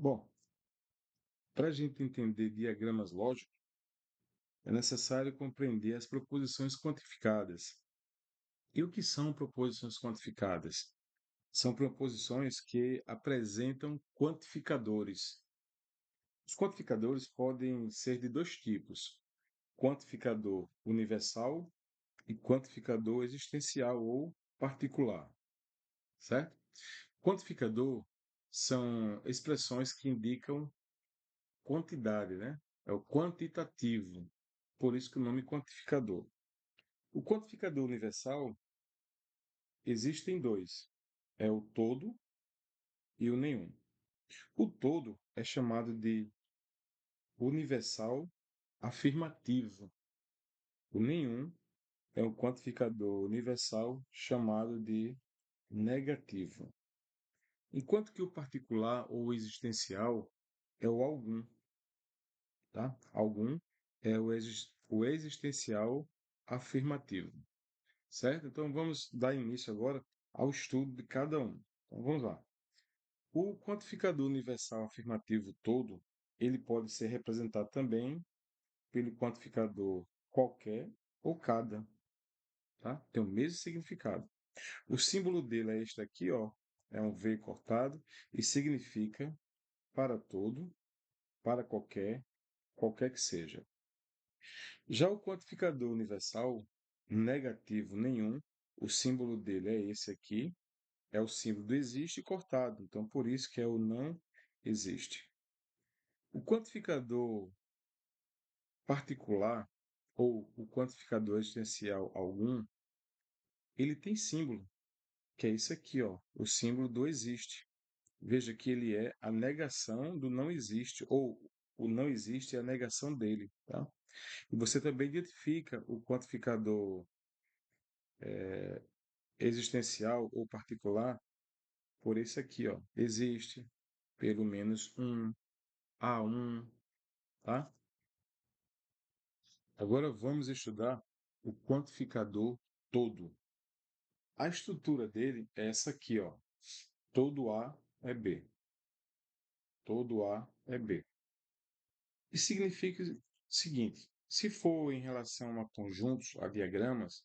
Bom, para a gente entender diagramas lógicos, é necessário compreender as proposições quantificadas. E o que são proposições quantificadas? São proposições que apresentam quantificadores. Os quantificadores podem ser de dois tipos: quantificador universal e quantificador existencial ou particular, certo? Quantificador são expressões que indicam quantidade, né? É o quantitativo, por isso que o nome quantificador. O quantificador universal existem dois, é o todo e o nenhum. O todo é chamado de universal afirmativo. O nenhum é um quantificador universal chamado de negativo. Enquanto que o particular ou existencial é o algum, tá? Algum é o existencial afirmativo, certo? Então vamos dar início agora ao estudo de cada um. Então vamos lá. O quantificador universal afirmativo todo, ele pode ser representado também pelo quantificador qualquer ou cada, tá? Tem o mesmo significado. O símbolo dele é este aqui, ó, é um V cortado e significa para todo, para qualquer, qualquer que seja. Já o quantificador universal, negativo nenhum, o símbolo dele é esse aqui, é o símbolo do existe cortado, então por isso que é o não existe. O quantificador particular, ou o quantificador existencial algum, ele tem símbolo, que é isso aqui, ó, o símbolo do existe. Veja que ele é a negação do não existe, ou o não existe é a negação dele, tá? E você também identifica o quantificador existencial ou particular por esse aqui, ó. Existe pelo menos um, há um, tá? Agora vamos estudar o quantificador todo. A estrutura dele é essa aqui, ó. Todo A é B. Todo A é B. E significa o seguinte: se for em relação a conjuntos, a diagramas,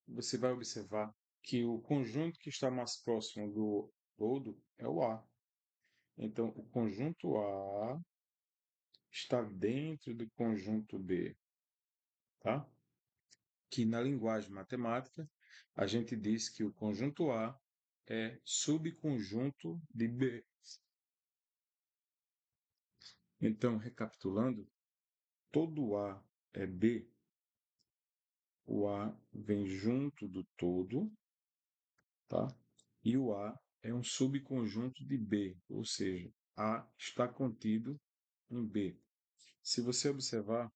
você vai observar que o conjunto que está mais próximo do todo é o A. Então, o conjunto A está dentro do conjunto B, tá? Que na linguagem matemática a gente diz que o conjunto A é subconjunto de B. Então, recapitulando, todo A é B, o A vem junto do todo, tá? E o A é um subconjunto de B, ou seja, A está contido em B. Se você observar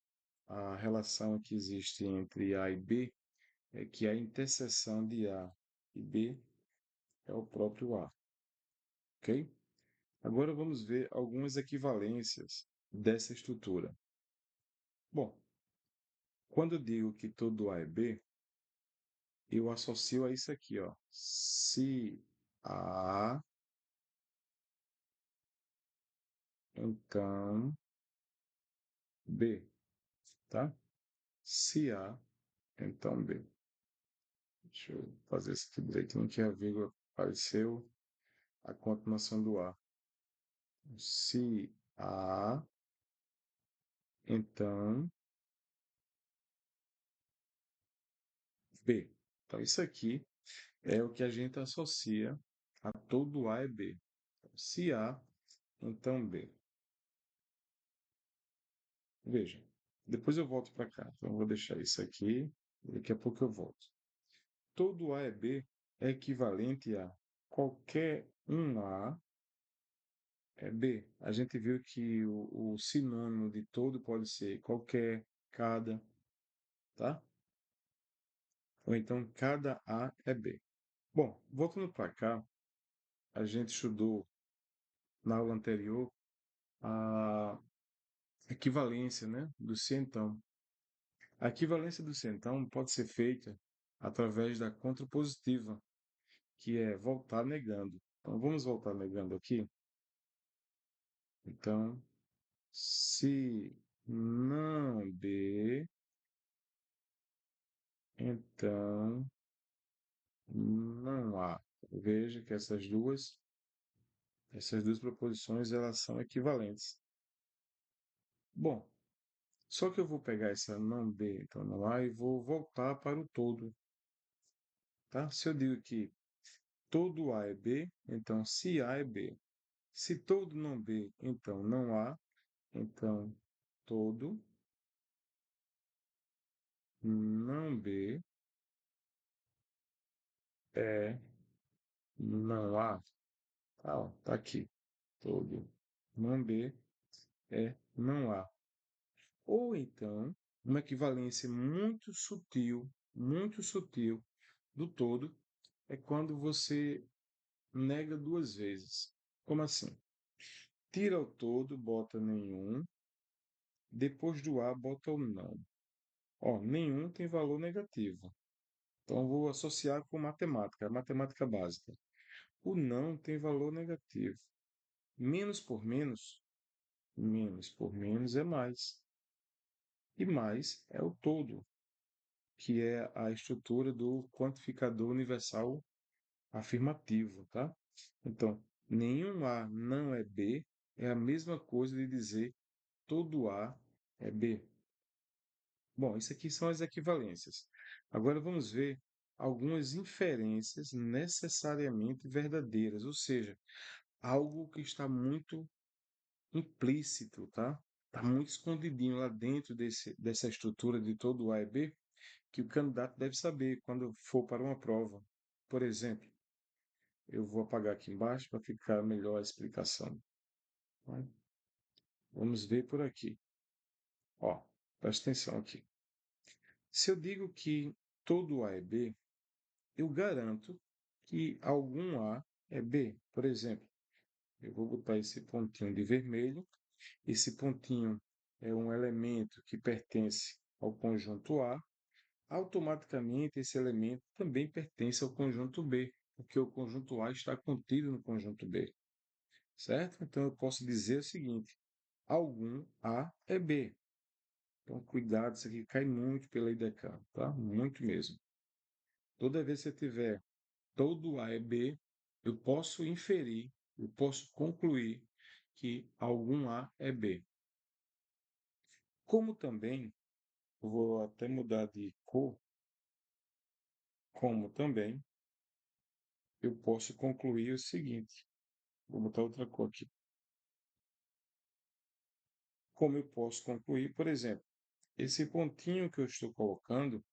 a relação que existe entre A e B, é que a interseção de A e B é o próprio A, ok? Agora vamos ver algumas equivalências dessa estrutura. Bom, quando eu digo que todo A é B, eu associo a isso aqui, ó. Se A, então B, tá? Se A, então B. Deixa eu fazer isso aqui direitinho, que a vírgula apareceu a continuação do A. Se A, então B. Então, isso aqui é o que a gente associa a todo A é B. Se A, então B. Veja, depois eu volto para cá. Então, eu vou deixar isso aqui, daqui a pouco eu volto. Todo A é B é equivalente a qualquer um A é B. A gente viu que o sinônimo de todo pode ser qualquer, cada, tá? Ou então cada A é B. Bom, voltando para cá, a gente estudou na aula anterior a equivalência, né, do centão. A equivalência do centão pode ser feita através da contrapositiva, que é voltar negando. Então vamos voltar negando aqui. Então, se não B, então não há. Veja que essas duas proposições elas são equivalentes. Bom, só que eu vou pegar essa não B, então não há, e vou voltar para o todo, tá? Se eu digo que todo A é B, então se A é B. Se todo não B, então não há, então todo não B é não há. Tá, ó, tá aqui. Todo não B é não há. Ou então, uma equivalência muito sutil do todo é quando você nega duas vezes. Como assim? Tira o todo, bota nenhum, depois do A bota o não. Ó, nenhum tem valor negativo. Então vou associar com matemática, a matemática básica. O não tem valor negativo. Menos por menos é mais. E mais é o todo, que é a estrutura do quantificador universal afirmativo, tá? Então, nenhum A não é B é a mesma coisa de dizer todo A é B. Bom, isso aqui são as equivalências. Agora vamos ver algumas inferências necessariamente verdadeiras, ou seja, algo que está muito implícito, tá? Está muito escondidinho lá dentro dessa estrutura de todo A e B, que o candidato deve saber quando for para uma prova. Por exemplo, eu vou apagar aqui embaixo para ficar melhor a explicação. Tá? Vamos ver por aqui. Ó, presta atenção aqui. Se eu digo que todo A é B, eu garanto que algum A é B. Por exemplo, eu vou botar esse pontinho de vermelho. Esse pontinho é um elemento que pertence ao conjunto A. Automaticamente, esse elemento também pertence ao conjunto B, porque o conjunto A está contido no conjunto B. Certo? Então, eu posso dizer o seguinte: algum A é B. Então, cuidado, isso aqui cai muito pela IDECAN, tá? Muito mesmo. Toda vez que você tiver todo A é B, eu posso inferir, eu posso concluir que algum A é B. Como também, eu vou até mudar de cor, como também eu posso concluir o seguinte, vou botar outra cor aqui. Como eu posso concluir, por exemplo, esse pontinho que eu estou colocando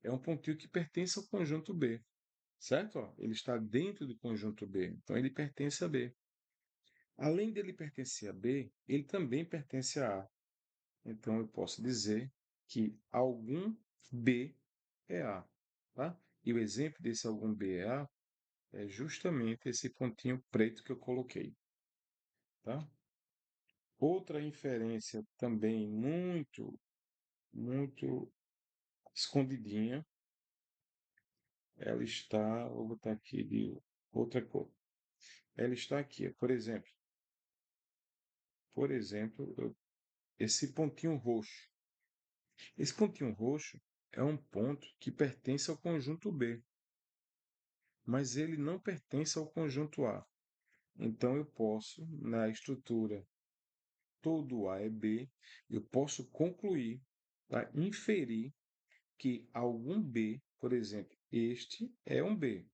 é um pontinho que pertence ao conjunto B, certo? Ó, ele está dentro do conjunto B, então ele pertence a B. Além dele pertencer a B, ele também pertence a A. Então eu posso dizer que algum B é A, tá? E o exemplo desse algum B é A é justamente esse pontinho preto que eu coloquei, tá? Outra inferência também muito escondidinha, ela está, vou botar aqui de outra cor. Ela está aqui, por exemplo, esse pontinho roxo. Esse pontinho roxo é um ponto que pertence ao conjunto B, mas ele não pertence ao conjunto A. Então eu posso, na estrutura todo A é B, eu posso concluir, tá? Inferir que algum B, por exemplo, este é um B.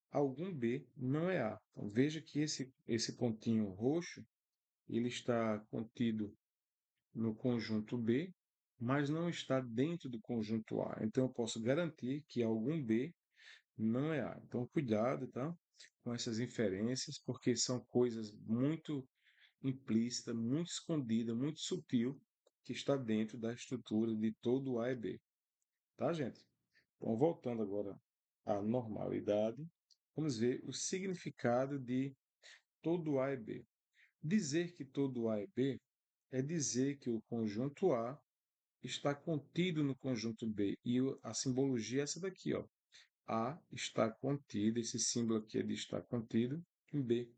Algum B não é A. Então, veja que esse pontinho roxo, ele está contido no conjunto B, mas não está dentro do conjunto A. Então, eu posso garantir que algum B não é A. Então, cuidado, tá? Com essas inferências, porque são coisas muito implícitas, muito escondidas, muito sutil, que está dentro da estrutura de todo A e B. Tá, gente? Então, voltando agora à normalidade, vamos ver o significado de todo A e B. Dizer que todo A é B é dizer que o conjunto A está contido no conjunto B. E a simbologia é essa daqui, ó. A está contido, esse símbolo aqui é de estar contido em B.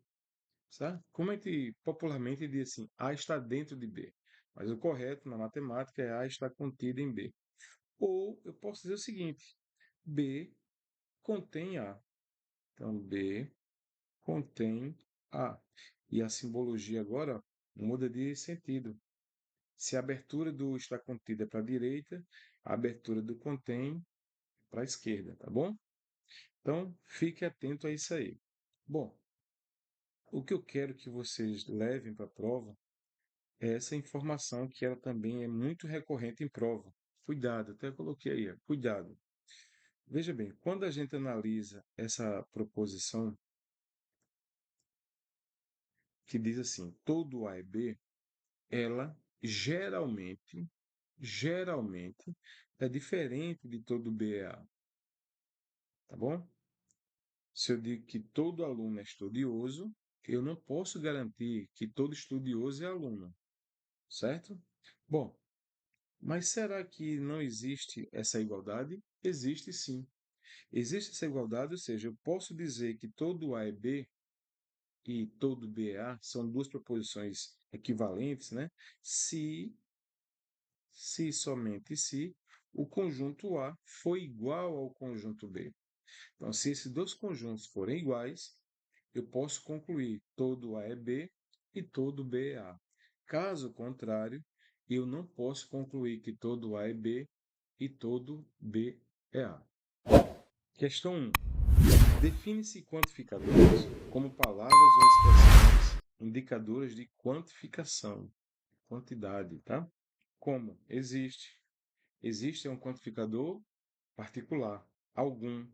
certo? Como a gente popularmente diz assim, A está dentro de B. Mas o correto na matemática é A está contido em B. Ou eu posso dizer o seguinte, B contém A. Então, B contém A. E a simbologia agora muda de sentido. Se a abertura do está contido é para a direita, a abertura do contém é para a esquerda, tá bom? Então, fique atento a isso aí. Bom, o que eu quero que vocês levem para a prova é essa informação que ela também é muito recorrente em prova. Cuidado, até coloquei aí, ó, cuidado. Veja bem, quando a gente analisa essa proposição que diz assim, todo A é B, ela geralmente é diferente de todo B é A, tá bom? Se eu digo que todo aluno é estudioso, eu não posso garantir que todo estudioso é aluno, certo? Bom, mas será que não existe essa igualdade? Existe sim. Existe essa igualdade, ou seja, eu posso dizer que todo A é B e todo B é A, são duas proposições equivalentes, né? Se somente se o conjunto A for igual ao conjunto B. Então, se esses dois conjuntos forem iguais, eu posso concluir todo A é B e todo B é A. Caso contrário, eu não posso concluir que todo A é B e todo B é A. Questão 1. Define-se quantificadores como palavras ou expressões indicadoras de quantificação, quantidade, tá? Como? Existe. Existe é um quantificador particular. Algum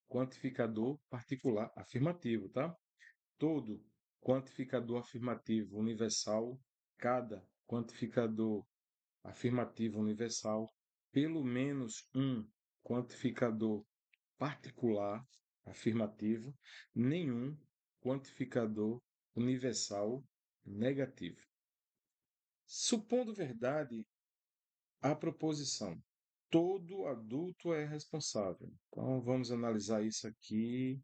quantificador particular afirmativo, tá? Todo quantificador afirmativo universal, cada quantificador afirmativo universal, pelo menos um quantificador particular afirmativo, nenhum quantificador universal negativo. Supondo verdade a proposição todo adulto é responsável. Então vamos analisar isso aqui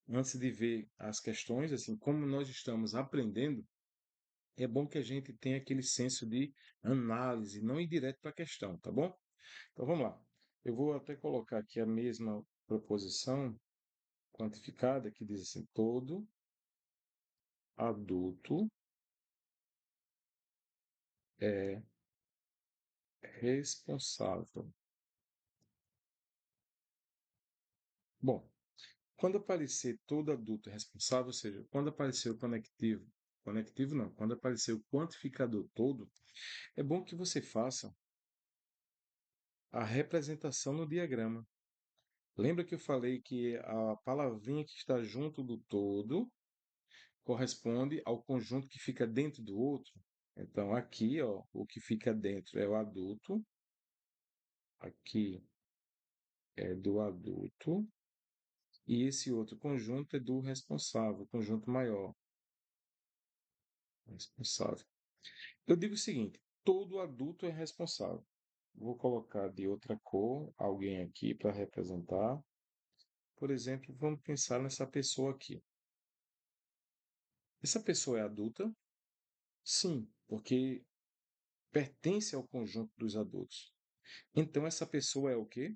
antes de ver as questões, assim, como nós estamos aprendendo, é bom que a gente tenha aquele senso de análise, não ir direto para a questão, tá bom? Então vamos lá. Eu vou até colocar aqui a mesma proposição quantificada que diz assim: todo adulto é responsável. Bom, quando aparecer todo adulto é responsável, ou seja, quando aparecer o conectivo não, quando aparecer o quantificador todo, é bom que você faça a representação no diagrama. Lembra que eu falei que a palavrinha que está junto do todo corresponde ao conjunto que fica dentro do outro? Então, aqui, ó, o que fica dentro é o adulto, aqui é do adulto, e esse outro conjunto é do responsável, conjunto maior, responsável. Eu digo o seguinte: todo adulto é responsável. Vou colocar de outra cor alguém aqui para representar. Por exemplo, vamos pensar nessa pessoa aqui. Essa pessoa é adulta? Sim, porque pertence ao conjunto dos adultos. Então, essa pessoa é o quê?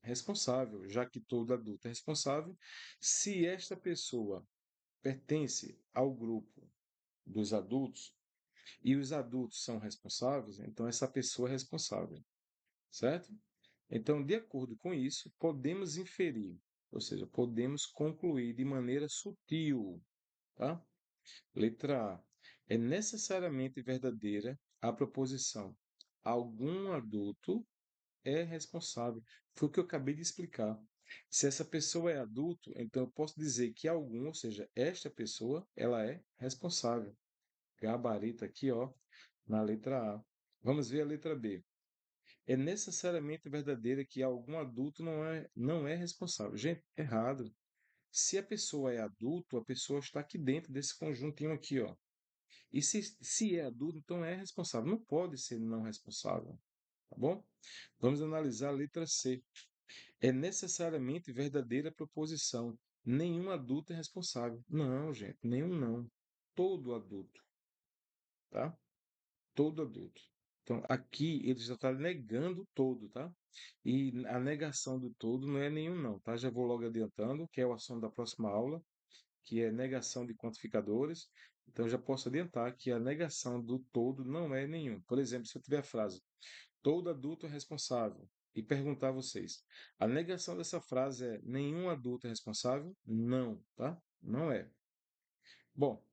Responsável, já que todo adulto é responsável. Se esta pessoa pertence ao grupo dos adultos e os adultos são responsáveis, então essa pessoa é responsável, certo? Então, de acordo com isso, podemos inferir, ou seja, podemos concluir de maneira sutil, tá? Letra A. É necessariamente verdadeira a proposição algum adulto é responsável. Foi o que eu acabei de explicar. Se essa pessoa é adulto, então eu posso dizer que algum, ou seja, esta pessoa, ela é responsável. Gabarito aqui, ó, na letra A. Vamos ver a letra B. É necessariamente verdadeira que algum adulto não é responsável. Gente, errado. Se a pessoa é adulto, a pessoa está aqui dentro desse conjuntinho aqui, ó. E se é adulto, então é responsável. Não pode ser não responsável, tá bom? Vamos analisar a letra C. É necessariamente verdadeira a proposição. Nenhum adulto é responsável. Não, gente, nenhum não. todo adulto, tá? Todo adulto. Então, aqui ele já está negando todo, tá? E a negação do todo não é nenhum não, tá? Já vou logo adiantando, que é o assunto da próxima aula, que é negação de quantificadores. Então, já posso adiantar que a negação do todo não é nenhum. Por exemplo, se eu tiver a frase, todo adulto é responsável, e perguntar a vocês, a negação dessa frase é nenhum adulto é responsável? Não, tá? Não é. Bom,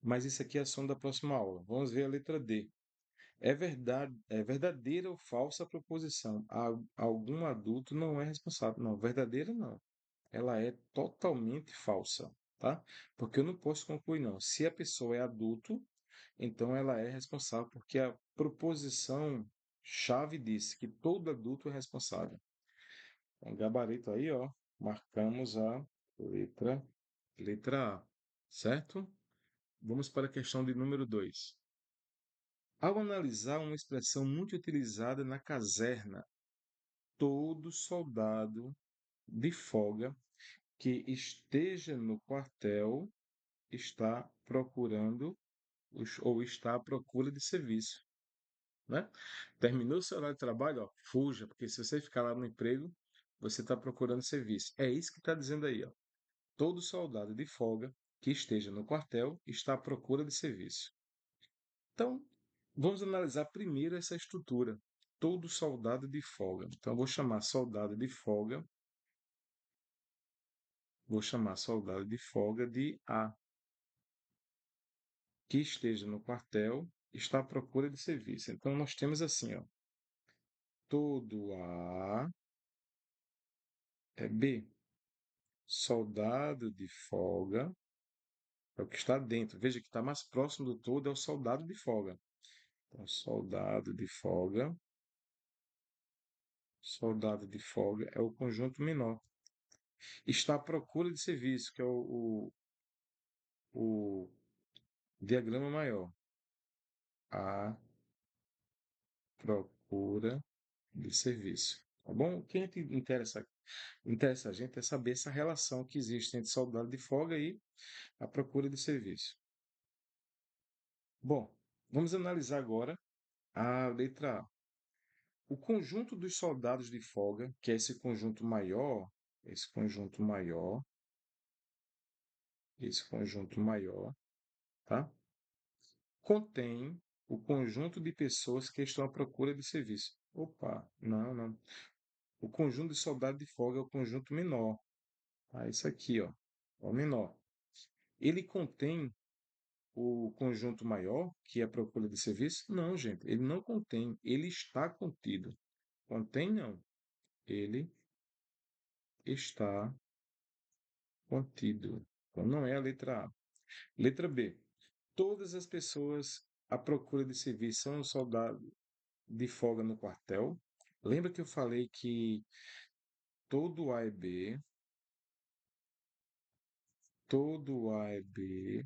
mas isso aqui é assunto da próxima aula. Vamos ver a letra D. É verdade, é verdadeira ou falsa a proposição? Algum adulto não é responsável. Não, verdadeira não. Ela é totalmente falsa, tá? Porque eu não posso concluir não. Se a pessoa é adulto, então ela é responsável, porque a proposição chave diz que todo adulto é responsável. Então, gabarito aí, ó, marcamos a letra letra A, certo? Vamos para a questão de número 2. Ao analisar uma expressão muito utilizada na caserna, todo soldado de folga que esteja no quartel está procurando ou está à procura de serviço, né? Terminou o seu horário de trabalho, ó, fuja, porque se você ficar lá no emprego, você está procurando serviço. É isso que está dizendo aí, ó. Todo soldado de folga que esteja no quartel está à procura de serviço. Então, vamos analisar primeiro essa estrutura. Todo soldado de folga. Então, eu vou chamar soldado de folga de A, que esteja no quartel, está à procura de serviço. Então, nós temos assim, ó, todo A é B. Soldado de folga é o que está dentro. Veja que está mais próximo do todo é o soldado de folga. Então, soldado de folga é o conjunto menor. Está à procura de serviço, que é o diagrama maior. À procura de serviço. Tá bom? O que interessa a gente é saber essa relação que existe entre soldado de folga e a procura de serviço. Bom, vamos analisar agora a letra A. O conjunto dos soldados de folga, que é esse conjunto maior, tá? Contém o conjunto de pessoas que estão à procura de serviço. Opa, não, não. O conjunto de soldados de folga é o conjunto menor. Ah, isso aqui, ó, é o menor. Ele contém o conjunto maior, que é a procura de serviço? Não, gente, ele não contém, ele está contido. Contém não, ele está contido. Então não é a letra A. Letra B. Todas as pessoas à procura de serviço são soldados de folga no quartel. Lembra que eu falei que todo A é B, todo A é B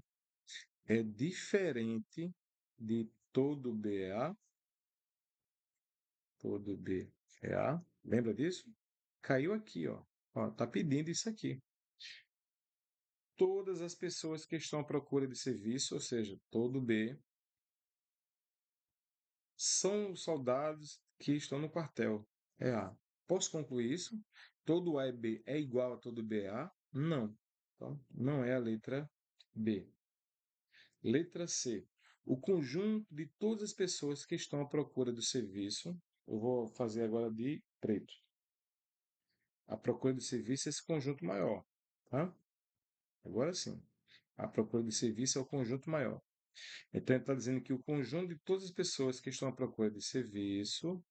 é diferente de todo B é A? Todo B é A. Lembra disso? Caiu aqui, ó. Ó, tá pedindo isso aqui. Todas as pessoas que estão à procura de serviço, ou seja, todo B, são os soldados que estão no quartel. É A. Posso concluir isso? Todo A e B é igual a todo B é A? Não. Então, não é a letra B. Letra C. O conjunto de todas as pessoas que estão à procura do serviço. Eu vou fazer agora de preto. A procura de serviço é esse conjunto maior. Tá? Agora sim. A procura de serviço é o conjunto maior. Então, ele está dizendo que o conjunto de todas as pessoas que estão à procura de serviço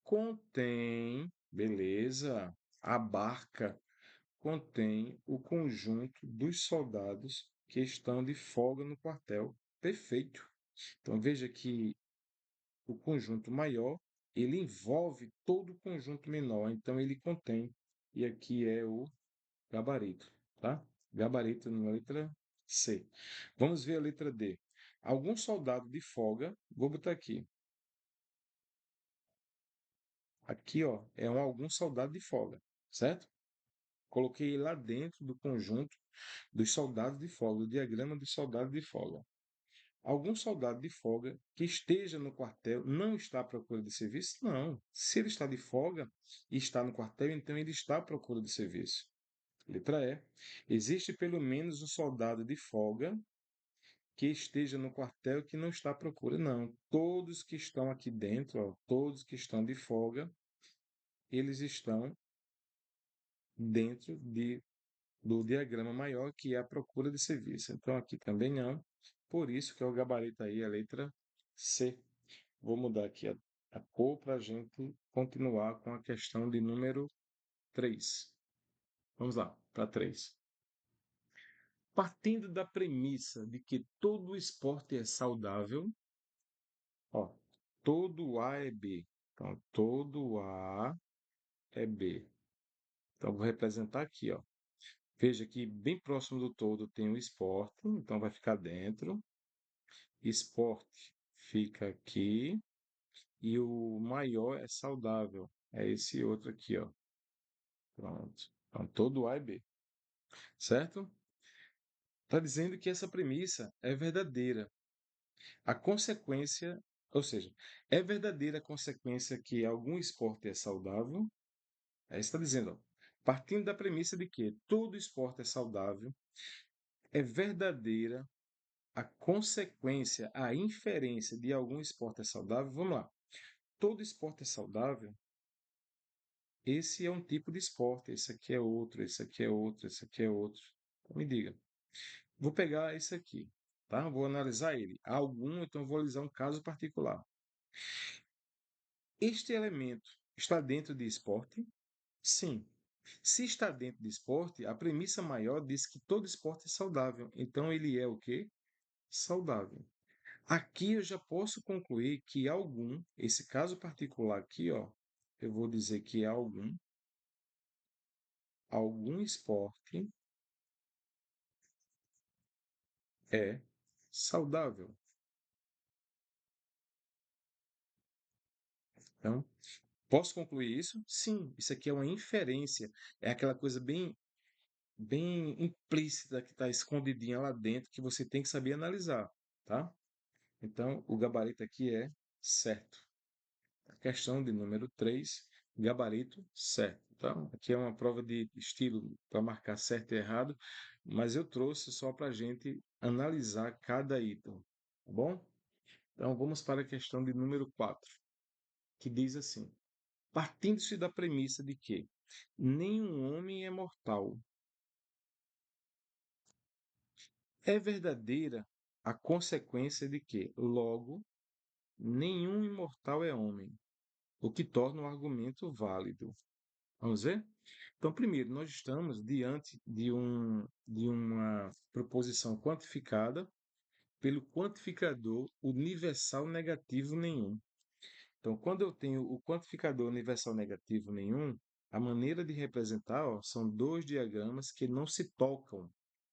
contém, beleza, abarca, contém o conjunto dos soldados que estão de folga no quartel. Perfeito. Então, veja que o conjunto maior, ele envolve todo o conjunto menor, então ele contém. E aqui é o gabarito, tá? Gabarito na letra C. Vamos ver a letra D. Algum soldado de folga, vou botar aqui. Aqui, ó, é algum soldado de folga, certo? Coloquei lá dentro do conjunto. dos soldados de folga, o diagrama dos soldados de folga. Algum soldado de folga que esteja no quartel não está à procura de serviço? Não. Se ele está de folga e está no quartel, então ele está à procura de serviço. Letra E. Existe pelo menos um soldado de folga que esteja no quartel que não está à procura. Não. Todos que estão aqui dentro, ó, todos que estão de folga, eles estão dentro do diagrama maior, que é a procura de serviço. Então, aqui também não. Por isso que é o gabarito aí, a letra C. Vou mudar aqui a cor para a gente continuar com a questão de número 3. Vamos lá, para 3. Partindo da premissa de que todo esporte é saudável, ó, todo A é B. Então, todo A é B. Então, vou representar aqui, ó. Veja que bem próximo do todo tem o esporte, então vai ficar dentro. Esporte fica aqui. E o maior é saudável. É esse outro aqui, ó. Pronto. Então, todo A é B. Certo? Está dizendo que essa premissa é verdadeira. A consequência, ou seja, é verdadeira a consequência que algum esporte é saudável. Aí está dizendo, ó, partindo da premissa de que todo esporte é saudável, é verdadeira a consequência, a inferência de algum esporte é saudável. Vamos lá. Todo esporte é saudável. Esse é um tipo de esporte, esse aqui é outro, esse aqui é outro, esse aqui é outro. Então, me diga. Vou pegar esse aqui, tá? Vou analisar ele. Algum, então vou analisar um caso particular. Este elemento está dentro de esporte? Sim. Se está dentro de esporte, a premissa maior diz que todo esporte é saudável. Então ele é o quê? Saudável. Aqui eu já posso concluir que algum, esse caso particular aqui, ó, eu vou dizer que é algum esporte é saudável. Então, posso concluir isso? Sim, isso aqui é uma inferência, é aquela coisa bem implícita que está escondidinha lá dentro que você tem que saber analisar, tá? Então, o gabarito aqui é certo. A questão de número 3, gabarito certo. Então, aqui é uma prova de estilo para marcar certo e errado, mas eu trouxe só para a gente analisar cada item, tá bom? Então, vamos para a questão de número 4, que diz assim: partindo-se da premissa de que nenhum homem é mortal, é verdadeira a consequência de que, logo, nenhum imortal é homem, o que torna o argumento válido. Vamos ver? Então, primeiro, nós estamos diante de uma proposição quantificada pelo quantificador universal negativo nenhum. Então, quando eu tenho o quantificador universal negativo nenhum, a maneira de representar, ó, são dois diagramas que não se tocam,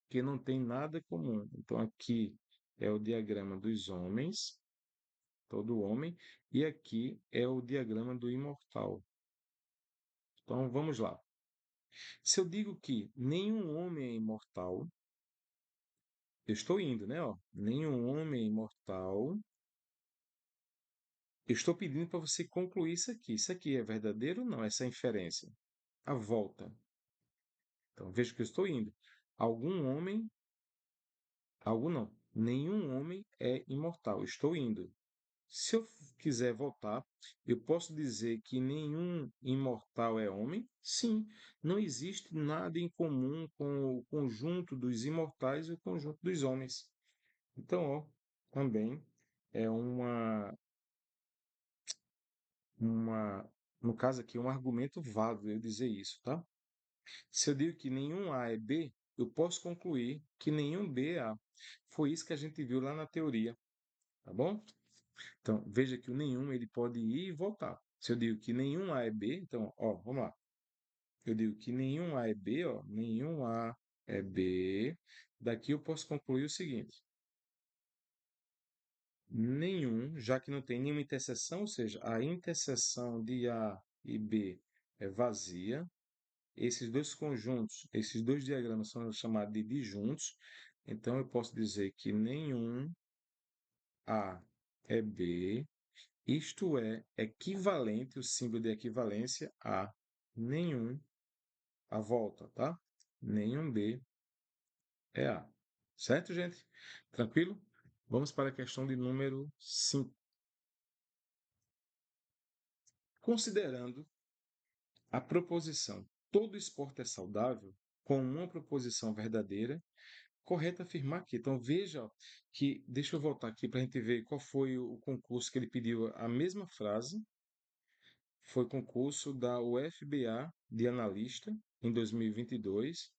que não tem nada comum. Então, aqui é o diagrama dos homens, todo homem, e aqui é o diagrama do imortal. Então, vamos lá. Se eu digo que nenhum homem é imortal, eu estou indo, né? Ó, nenhum homem é imortal. Eu estou pedindo para você concluir isso aqui. Isso aqui é verdadeiro ou não? Essa inferência. A volta. Então, veja que eu estou indo. Algum homem, algum não, nenhum homem é imortal. Estou indo. Se eu quiser voltar, eu posso dizer que nenhum imortal é homem? Sim, não existe nada em comum com o conjunto dos imortais e o conjunto dos homens. Então, ó, também é no caso aqui, um argumento válido eu dizer isso, tá? Se eu digo que nenhum A é B, eu posso concluir que nenhum B é A. Foi isso que a gente viu lá na teoria, tá bom? Então, veja que o nenhum ele pode ir e voltar. Se eu digo que nenhum A é B, então, ó, vamos lá. Eu digo que nenhum A é B, ó, nenhum A é B. Daqui eu posso concluir o seguinte: nenhum, já que não tem nenhuma interseção, ou seja, a interseção de A e B é vazia. esses dois conjuntos, esses dois diagramas são chamados de disjuntos, então eu posso dizer que nenhum A é B, isto é equivalente, o símbolo de equivalência a nenhum, a volta, tá? Nenhum B é A. Certo, gente? Tranquilo? Vamos para a questão de número 5. Considerando a proposição todo esporte é saudável, com uma proposição verdadeira, correto afirmar que. Então veja ó, que, deixa eu voltar aqui para a gente ver qual foi o concurso que ele pediu a mesma frase. Foi concurso da UFBA de analista em 2022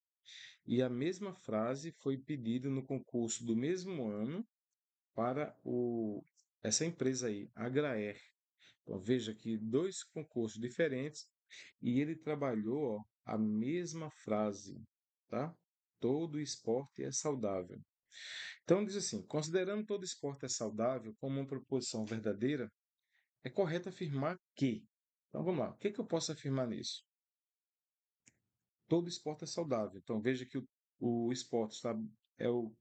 e a mesma frase foi pedida no concurso do mesmo ano para essa empresa aí, Agraer. Então, veja que dois concursos diferentes e ele trabalhou ó, a mesma frase, tá? Todo esporte é saudável. Então, diz assim: considerando todo esporte é saudável como uma proposição verdadeira, é correto afirmar que. Então, vamos lá. O que, que eu posso afirmar nisso? Todo esporte é saudável. Então, veja que o esporte é o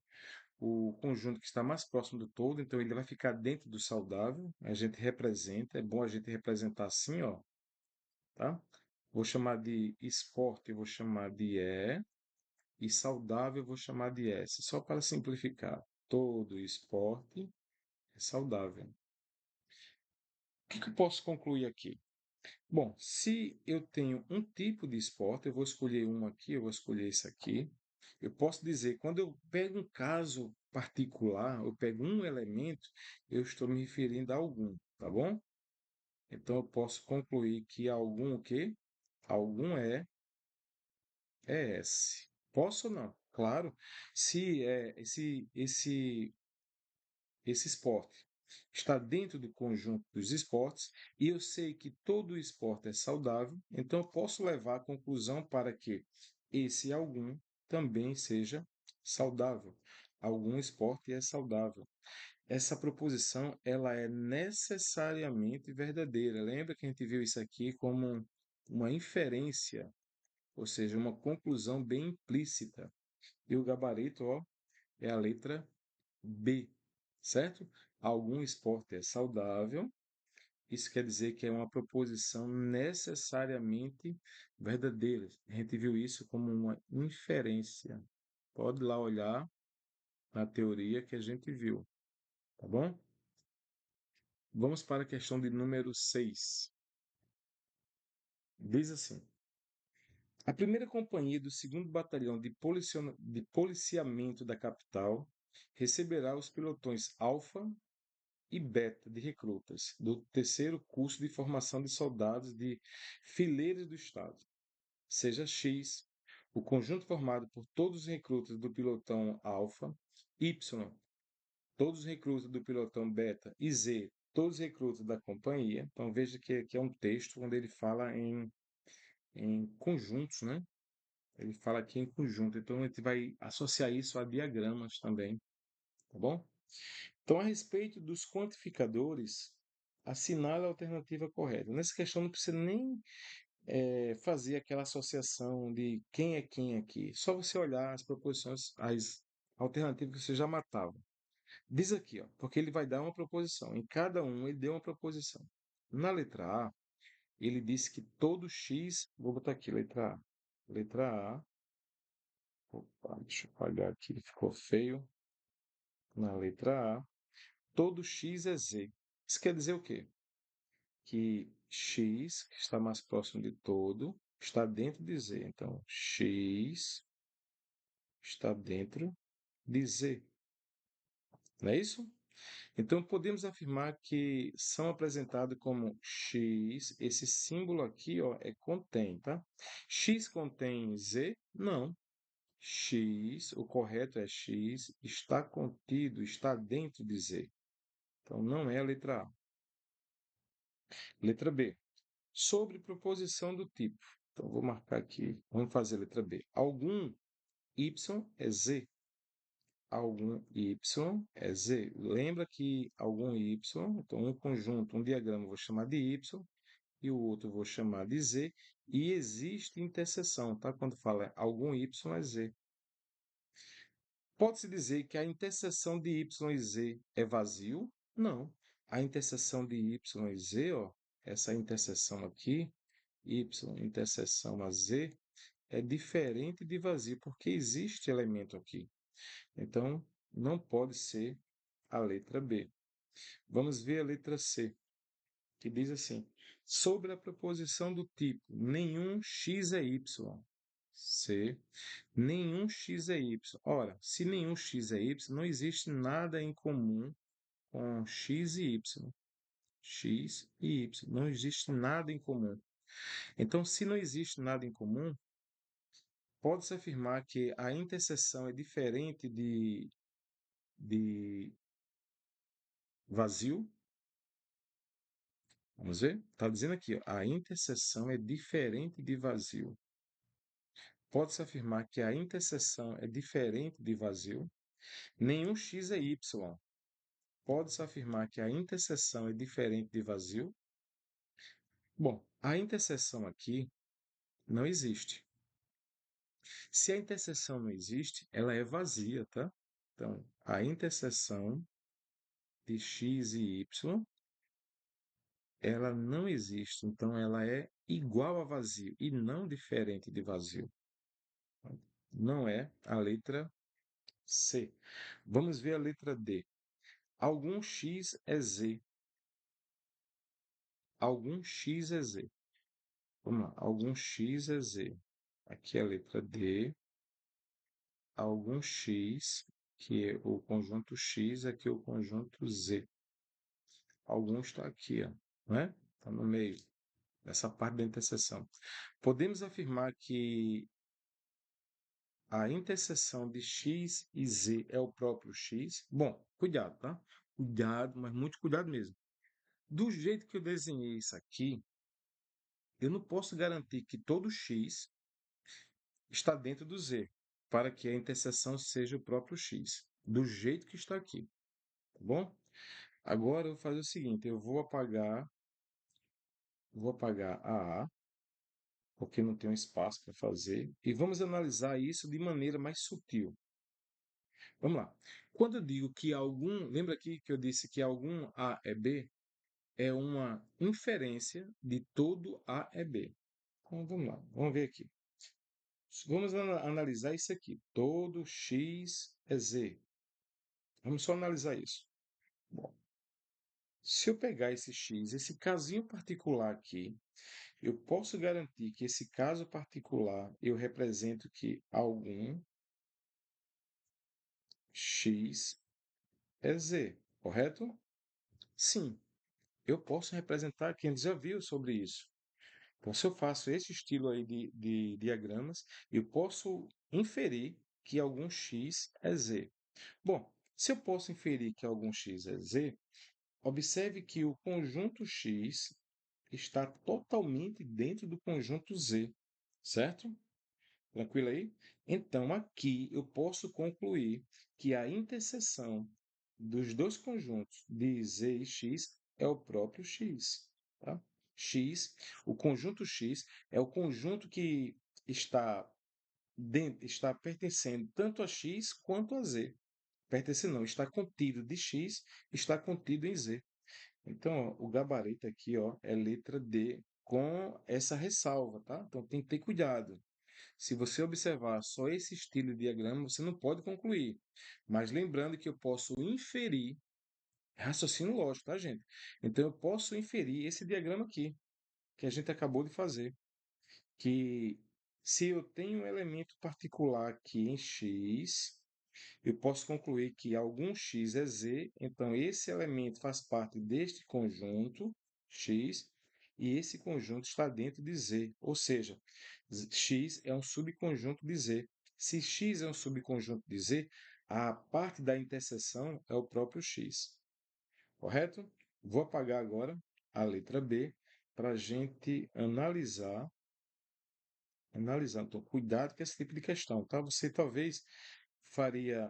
conjunto que está mais próximo do todo, então ele vai ficar dentro do saudável. A gente representa, é bom a gente representar assim, ó, tá? Vou chamar de esporte, eu vou chamar de e saudável eu vou chamar de S, só para simplificar. Todo esporte é saudável. O que, que eu posso concluir aqui? Bom, se eu tenho um tipo de esporte, eu vou escolher um aqui, eu vou escolher esse aqui. Eu posso dizer, quando eu pego um caso particular, eu pego um elemento, eu estou me referindo a algum, tá bom? Então eu posso concluir que algum o quê? Algum é S. Posso ou não? Claro. Se é esse esporte está dentro do conjunto dos esportes e eu sei que todo esporte é saudável, então eu posso levar à conclusão para que esse algum também seja saudável. Algum esporte é saudável. Essa proposição ela é necessariamente verdadeira. Lembra que a gente viu isso aqui como uma inferência, ou seja, uma conclusão bem implícita. E o gabarito, ó, é a letra B, certo? Algum esporte é saudável, isso quer dizer que é uma proposição necessariamente verdadeira. A gente viu isso como uma inferência. Pode lá olhar na teoria que a gente viu, tá bom? Vamos para a questão de número 6. Diz assim: a primeira companhia do 2º Batalhão de Policiamento da capital receberá os pelotões Alfa e Beta de recrutas do terceiro curso de formação de soldados de fileiras do Estado, seja X, o conjunto formado por todos os recrutas do pilotão Alfa, Y, todos os recrutas do pilotão Beta e Z, todos os recrutas da companhia. Então veja que aqui é um texto onde ele fala em conjuntos, né? Ele fala aqui em conjunto, então a gente vai associar isso a diagramas também, tá bom? Então, a respeito dos quantificadores, assinale a alternativa correta. Nessa questão não precisa nem fazer aquela associação de quem é quem aqui. Só você olhar as proposições, as alternativas que você já matava. Diz aqui, ó, porque ele vai dar uma proposição. Em cada um ele deu uma proposição. Na letra A, ele disse que todo X, vou botar aqui, letra A. Letra A, opa, deixa eu apagar aqui, ficou feio. Na letra A, todo X é Z. Isso quer dizer o quê? Que X, que está mais próximo de todo, está dentro de Z. Então, X está dentro de Z. Não é isso? Então, podemos afirmar que são apresentados como X. Esse símbolo aqui ó, é contém, tá? X contém Z? Não. X, o correto é X, está contido, está dentro de Z. Então, não é a letra A. Letra B. Sobre proposição do tipo. Então, vou marcar aqui. Vamos fazer a letra B. Algum y é z. Algum y é z. Lembra que algum y, então um conjunto, um diagrama, eu vou chamar de y, e o outro eu vou chamar de Z, e existe interseção, tá? Quando fala algum Y é Z. Pode-se dizer que a interseção de Y e Z é vazio? Não. A interseção de Y e Z, ó, essa interseção aqui, Y interseção a Z, é diferente de vazio, porque existe elemento aqui. Então, não pode ser a letra B. Vamos ver a letra C, que diz assim: sobre a proposição do tipo nenhum x é y. C. Nenhum x é y. Ora, se nenhum x é y, não existe nada em comum com x e y. X e y. Não existe nada em comum. Então, se não existe nada em comum, pode-se afirmar que a interseção é diferente de vazio. Vamos ver? Está dizendo aqui, ó, a interseção é diferente de vazio. Pode-se afirmar que a interseção é diferente de vazio. Nenhum x é y. Pode-se afirmar que a interseção é diferente de vazio. Bom, a interseção aqui não existe. Se a interseção não existe, ela é vazia, tá? Então, a interseção de x e y, ela não existe. Então, ela é igual a vazio e não diferente de vazio. Não é a letra C. Vamos ver a letra D. Algum x é z. Algum x é z. Vamos lá. Algum x é z. Aqui é a letra D. Algum x, que é o conjunto x, aqui é o conjunto z. Algum está aqui, ó, não é? Está no meio dessa parte da interseção. Podemos afirmar que a interseção de x e z é o próprio x? Bom, cuidado, tá? Cuidado, mas muito cuidado mesmo. Do jeito que eu desenhei isso aqui, eu não posso garantir que todo x está dentro do z, para que a interseção seja o próprio x, do jeito que está aqui, tá bom? Agora eu vou fazer o seguinte, eu vou apagar a A, porque não tem um espaço para fazer, e vamos analisar isso de maneira mais sutil. Vamos lá. Quando eu digo que algum, lembra aqui que eu disse que algum A é B? É uma inferência de todo A é B. Então vamos lá, vamos ver aqui. Vamos analisar isso aqui. Todo x é z. Vamos só analisar isso. Bom, se eu pegar esse x, esse casinho particular aqui, eu posso garantir que esse caso particular eu represento que algum x é z, correto? Sim, eu posso representar, quem já viu sobre isso. Então, se eu faço esse estilo aí de diagramas, eu posso inferir que algum x é z. Bom, se eu posso inferir que algum x é z, observe que o conjunto x está totalmente dentro do conjunto z, certo? Tranquilo aí? Então, aqui eu posso concluir que a interseção dos dois conjuntos de z e x é o próprio x. Tá? X, o conjunto x é o conjunto que está, está pertencendo tanto a x quanto a z. Pertence não, está contido de x, está contido em z. Então, ó, o gabarito aqui, ó, é letra D com essa ressalva, tá? Então tem que ter cuidado. Se você observar só esse estilo de diagrama, você não pode concluir. Mas lembrando que eu posso inferir, raciocínio lógico, tá, gente? Então eu posso inferir esse diagrama aqui, que a gente acabou de fazer, que se eu tenho um elemento particular aqui em x, eu posso concluir que algum x é z, então esse elemento faz parte deste conjunto x, e esse conjunto está dentro de z, ou seja, x é um subconjunto de z. Se x é um subconjunto de z, a parte da interseção é o próprio x, correto? Vou apagar agora a letra B para a gente analisar. Então, cuidado com esse tipo de questão, tá? Você talvez faria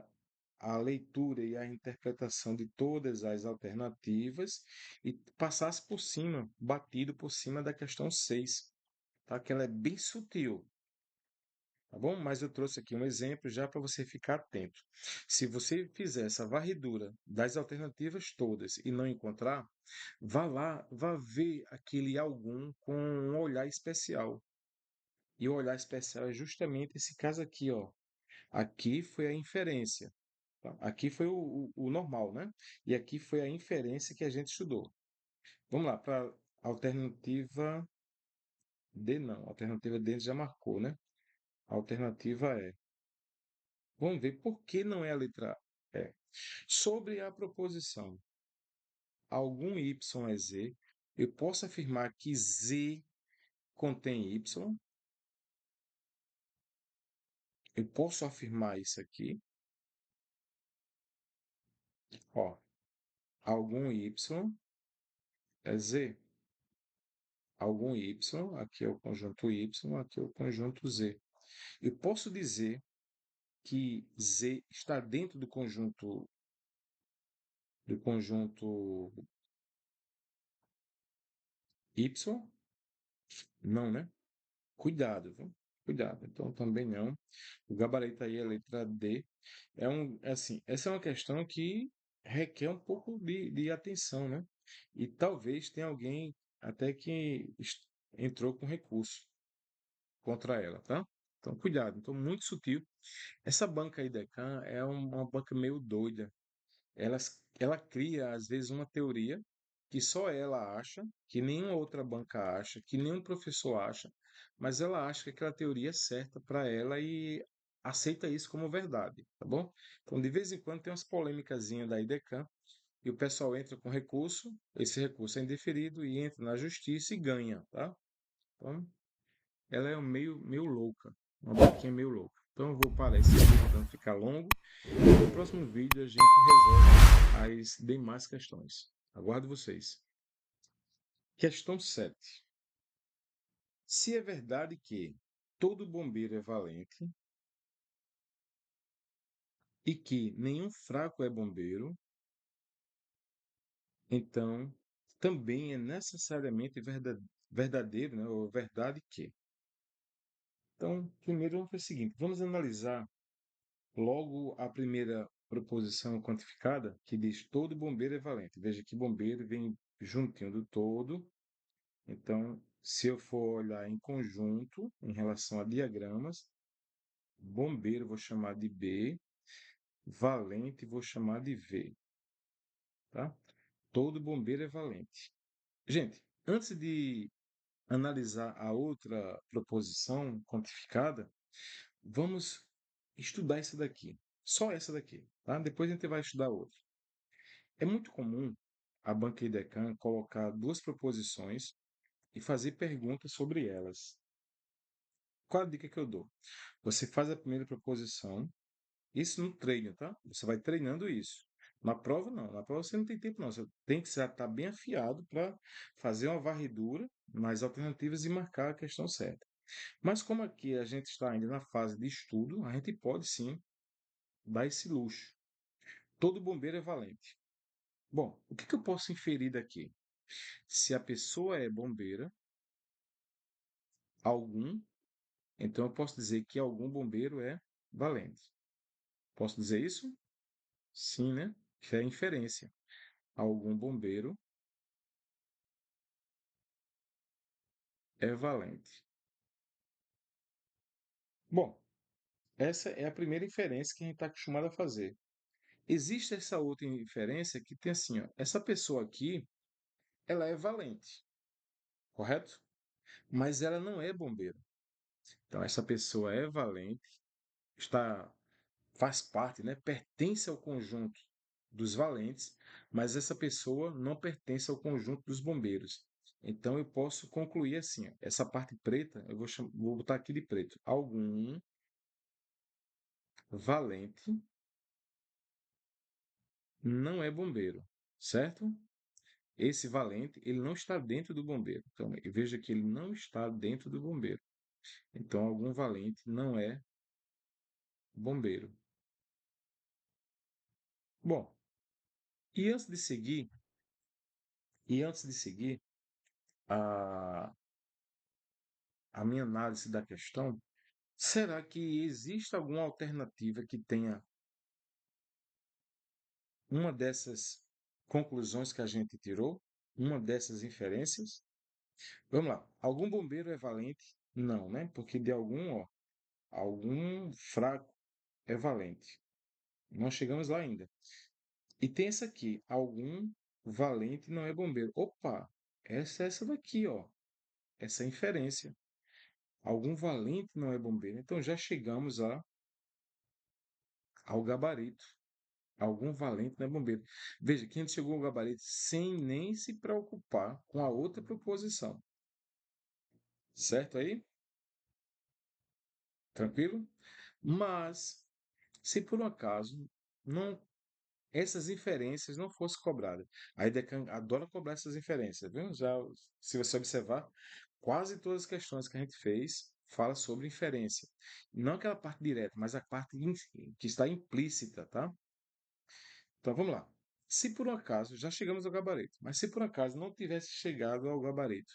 a leitura e a interpretação de todas as alternativas e passasse por cima, batido por cima da questão 6, tá? Que ela é bem sutil, tá bom? Mas eu trouxe aqui um exemplo já para você ficar atento. Se você fizer essa varredura das alternativas todas e não encontrar, vá lá, vá ver aquele algum com um olhar especial. E o olhar especial é justamente esse caso aqui, ó. Aqui foi a inferência, tá? Aqui foi o normal, né? E aqui foi a inferência que a gente estudou. Vamos lá, para alternativa D, não. Alternativa D a gente já marcou, né? A alternativa é. Vamos ver por que não é a letra A. É. Sobre a proposição algum y é z, eu posso afirmar que z contém y. Eu posso afirmar isso aqui. Ó, algum y é z. Algum y, aqui é o conjunto y, aqui é o conjunto z. Eu posso dizer que z está dentro do conjunto y? Não, né? Cuidado, viu? Cuidado. Então também não. O gabarito aí é a letra D. Assim, essa é uma questão que requer um pouco de atenção, né? E talvez tenha alguém até que entrou com recurso contra ela, tá? Então, cuidado. Então, muito sutil. Essa banca aí, Decan, é uma banca meio doida. Ela cria, às vezes, uma teoria que só ela acha, que nenhuma outra banca acha, que nenhum professor acha, mas ela acha que aquela teoria é certa para ela e aceita isso como verdade, tá bom? Então, de vez em quando tem umas polêmicazinhas da IDECAM e o pessoal entra com recurso, esse recurso é indeferido e entra na justiça e ganha, tá? Então, ela é meio louca, uma banquinha meio louca. Então, eu vou parar esse vídeo para não ficar longo. No próximo vídeo a gente resolve as demais questões. Aguardo vocês. Questão 7. Se é verdade que todo bombeiro é valente e que nenhum fraco é bombeiro, então também é necessariamente verdadeiro, né, ou verdade que. Então, primeiro vamos fazer o seguinte, vamos analisar logo a primeira proposição quantificada, que diz todo bombeiro é valente. Veja que bombeiro vem juntinho do todo. Então, se eu for olhar em conjunto, em relação a diagramas, bombeiro vou chamar de B, valente vou chamar de V, tá? Todo bombeiro é valente. Gente, antes de analisar a outra proposição quantificada, vamos estudar essa daqui. Só essa daqui, tá? Depois a gente vai estudar outra. É muito comum a banca IDECAM colocar duas proposições e fazer perguntas sobre elas. Qual a dica que eu dou? Você faz a primeira proposição, isso no treino, tá? Você vai treinando isso. Na prova, não. Na prova você não tem tempo, não. Você tem que estar bem afiado para fazer uma varredura nas alternativas e marcar a questão certa. Mas como aqui a gente está ainda na fase de estudo, a gente pode sim dar esse luxo. Todo bombeiro é valente. Bom, o que eu posso inferir daqui? Se a pessoa é bombeira, algum, então eu posso dizer que algum bombeiro é valente. Posso dizer isso? Sim, né? Isso é inferência. Algum bombeiro é valente. Bom, essa é a primeira inferência que a gente está acostumado a fazer. Existe essa outra inferência que tem assim, ó, essa pessoa aqui, ela é valente, correto? Mas ela não é bombeiro. Então, essa pessoa é valente, está, faz parte, né? Pertence ao conjunto dos valentes, mas essa pessoa não pertence ao conjunto dos bombeiros. Então eu posso concluir assim, ó, essa parte preta, vou botar aqui de preto. Algum valente não é bombeiro, certo? Esse valente, ele não está dentro do bombeiro. Então, veja que ele não está dentro do bombeiro. Então, algum valente não é bombeiro. Bom, e antes de seguir, e antes de seguir, a, a minha análise da questão, será que existe alguma alternativa que tenha uma dessas conclusões que a gente tirou? Uma dessas inferências? Vamos lá. Algum bombeiro é valente? Não, né? Porque de algum fraco é valente. Não chegamos lá ainda. E tem essa aqui, algum valente não é bombeiro. Opa, essa daqui, ó. Essa inferência. Algum valente não é bombeiro. Então já chegamos ao gabarito. Algum valente não é bombeiro. Veja que a gente chegou ao gabarito sem nem se preocupar com a outra proposição. Certo aí? Tranquilo? Mas, se por um acaso não essas inferências não fossem cobradas, a Idecan adora cobrar essas inferências, viu? Já, se você observar, quase todas as questões que a gente fez fala sobre inferência. Não aquela parte direta, mas a parte que está implícita, tá? Então vamos lá. Se por um acaso, já chegamos ao gabarito, mas se por um acaso não tivesse chegado ao gabarito,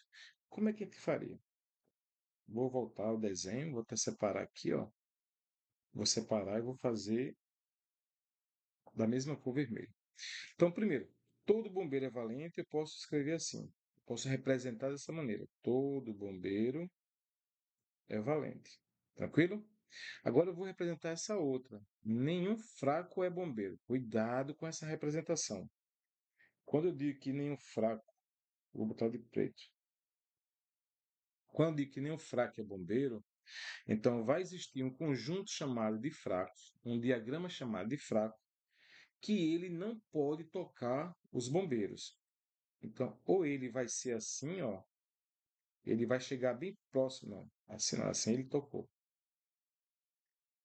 como é que a gente faria? Vou voltar ao desenho, vou até separar aqui, ó. Vou separar e vou fazer da mesma cor vermelha. Então, primeiro, todo bombeiro é valente, eu posso escrever assim. Posso representar dessa maneira. Todo bombeiro é valente. Tranquilo? Agora eu vou representar essa outra. Nenhum fraco é bombeiro. Cuidado com essa representação. Quando eu digo que nenhum fraco, vou botar de preto. Quando eu digo que nenhum fraco é bombeiro, então vai existir um conjunto chamado de fracos, um diagrama chamado de fraco, que ele não pode tocar os bombeiros. Então, ou ele vai ser assim, ó, ele vai chegar bem próximo, ó, assim, ó, assim ele tocou.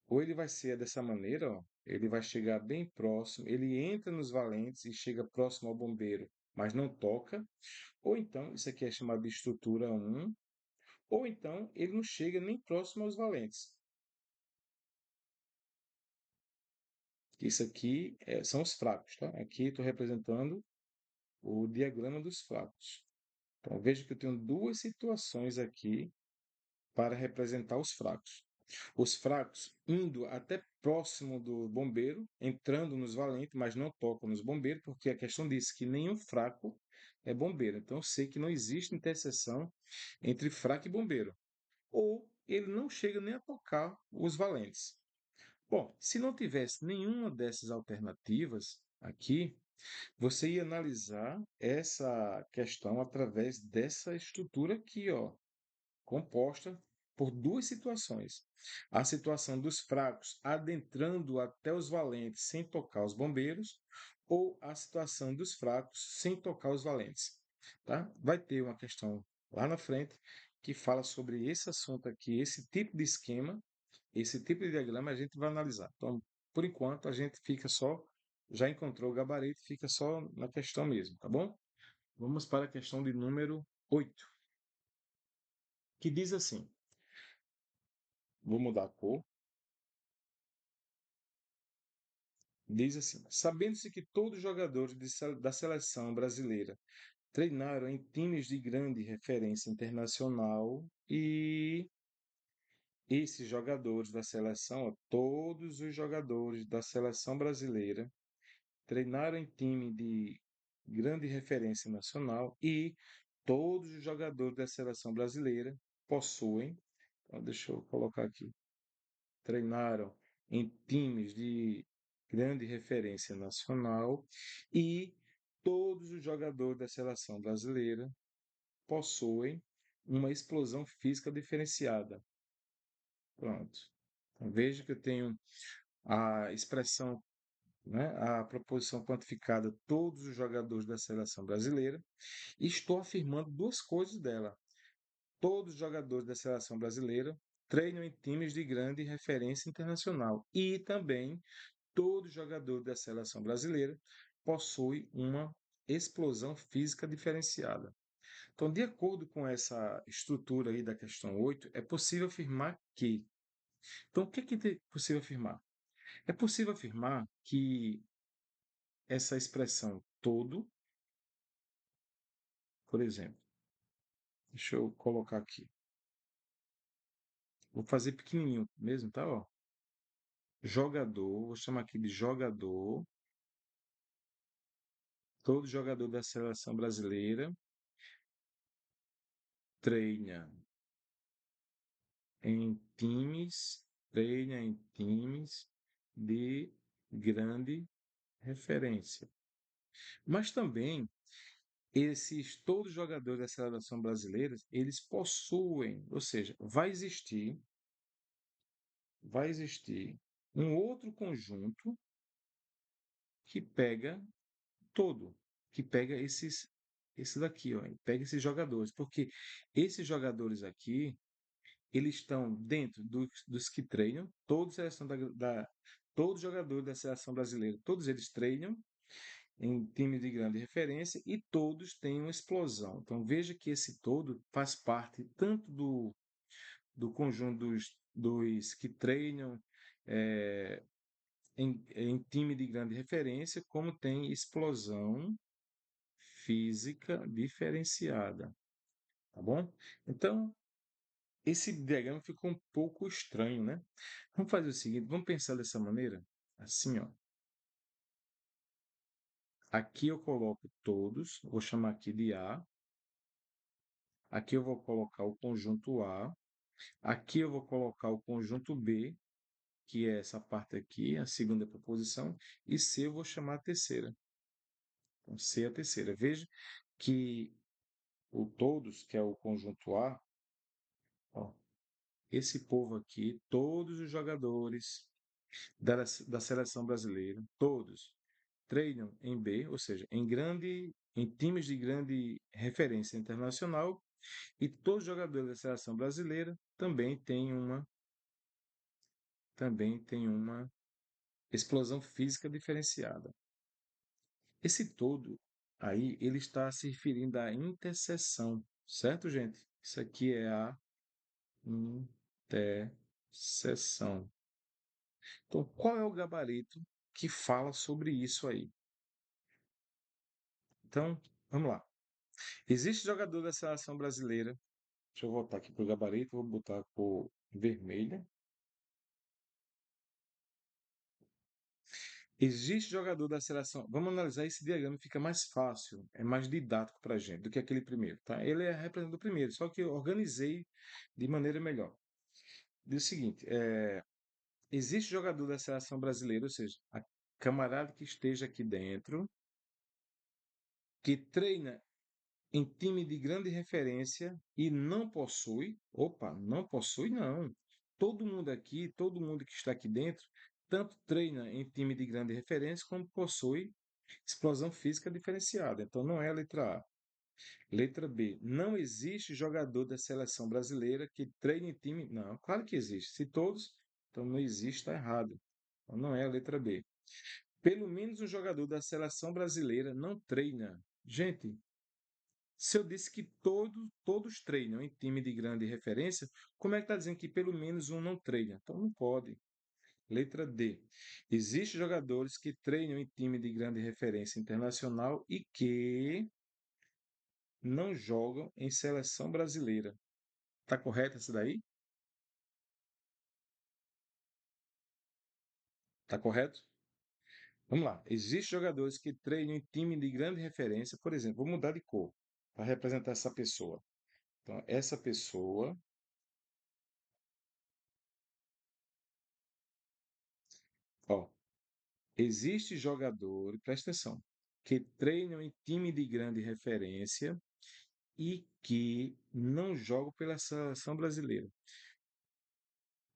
Ou ele vai ser dessa maneira, ó, ele vai chegar bem próximo, ele entra nos valentes e chega próximo ao bombeiro, mas não toca. Ou então, isso aqui é chamado de estrutura 1, ou então ele não chega nem próximo aos valentes. Isso aqui são os fracos, tá? Aqui estou representando o diagrama dos fracos. Então veja que eu tenho duas situações aqui para representar os fracos. Os fracos indo até próximo do bombeiro, entrando nos valentes, mas não tocam nos bombeiros, porque a questão diz que nenhum fraco é bombeiro. Então eu sei que não existe interseção entre fraco e bombeiro. Ou ele não chega nem a tocar os valentes. Bom, se não tivesse nenhuma dessas alternativas aqui, você ia analisar essa questão através dessa estrutura aqui, ó, composta por duas situações. A situação dos fracos adentrando até os valentes sem tocar os bombeiros, ou a situação dos fracos sem tocar os valentes. Tá? Vai ter uma questão lá na frente que fala sobre esse assunto aqui, esse tipo de esquema, esse tipo de diagrama a gente vai analisar. Então, por enquanto, a gente fica só, já encontrou o gabarito, fica só na questão mesmo, tá bom? Vamos para a questão de número 8, que diz assim: vou mudar a cor. Diz assim: sabendo-se que todos os jogadores da seleção brasileira treinaram em times de grande referência internacional e esses jogadores da seleção, ó, todos os jogadores da seleção brasileira treinaram em time de grande referência nacional e todos os jogadores da seleção brasileira possuem, então deixa eu colocar aqui, treinaram em times de grande referência nacional e todos os jogadores da seleção brasileira possuem uma explosão física diferenciada. Pronto. Então, veja que eu tenho a expressão, né, a proposição quantificada todos os jogadores da seleção brasileira e estou afirmando duas coisas dela. Todos os jogadores da seleção brasileira treinam em times de grande referência internacional e também todo jogador da seleção brasileira possui uma explosão física diferenciada. Então, de acordo com essa estrutura aí da questão 8, é possível afirmar que. Então, o que é possível afirmar? É possível afirmar que essa expressão todo, por exemplo, deixa eu colocar aqui. Vou fazer pequenininho mesmo, tá? Ó, jogador, vou chamar aqui de jogador. Todo jogador da seleção brasileira treina em times, treina em times de grande referência. Mas também esses todos os jogadores da seleção brasileira, eles possuem, ou seja, vai existir um outro conjunto que pega todo, que pega esse daqui, ó, pega esses jogadores, porque esses jogadores aqui, eles estão dentro dos que treinam, todos os jogadores da seleção brasileira, todos eles treinam em time de grande referência e todos têm uma explosão. Então veja que esse todo faz parte tanto do conjunto dos que treinam eh, em time de grande referência, como tem explosão física diferenciada, tá bom? Então, esse diagrama ficou um pouco estranho, né? Vamos fazer o seguinte, vamos pensar dessa maneira, assim, ó. Aqui eu coloco todos, vou chamar aqui de A. Aqui eu vou colocar o conjunto A. Aqui eu vou colocar o conjunto B, que é essa parte aqui, a segunda proposição, e C eu vou chamar a terceira. Então, C é a terceira. Veja que o todos, que é o conjunto A, ó, esse povo aqui, todos os jogadores da seleção brasileira, todos treinam em B, ou seja, em times de grande referência internacional, e todos os jogadores da seleção brasileira também têm uma explosão física diferenciada. Esse todo aí, ele está se referindo à interseção, certo, gente? Isso aqui é a interseção. Então, qual é o gabarito que fala sobre isso aí? Então, vamos lá. Existe jogador da seleção brasileira. Deixa eu voltar aqui para o gabarito, vou botar a cor vermelha. Existe jogador da seleção. Vamos analisar esse diagrama, fica mais fácil, é mais didático para a gente do que aquele primeiro, tá? Ele é representando o primeiro, só que eu organizei de maneira melhor. Diz o seguinte: existe jogador da seleção brasileira, ou seja, a camarada que esteja aqui dentro, que treina em time de grande referência e não possui não. Todo mundo que está aqui dentro, tanto treina em time de grande referência como possui explosão física diferenciada. Então não é a letra A. Letra B, não existe jogador da seleção brasileira que treine em time. Não, claro que existe. Se todos, então não existe, está errado. Então não é a letra B. Pelo menos um jogador da seleção brasileira não treina. Gente, se eu disse que todos treinam em time de grande referência, como é que está dizendo que pelo menos um não treina? Então não pode. Letra D. Existem jogadores que treinam em time de grande referência internacional e que não jogam em seleção brasileira. Tá correto essa daí? Tá correto? Vamos lá. Existem jogadores que treinam em time de grande referência, por exemplo, vou mudar de cor para representar essa pessoa. Então, essa pessoa, ó, existe jogador, presta atenção, que treinam em time de grande referência e que não jogam pela seleção brasileira.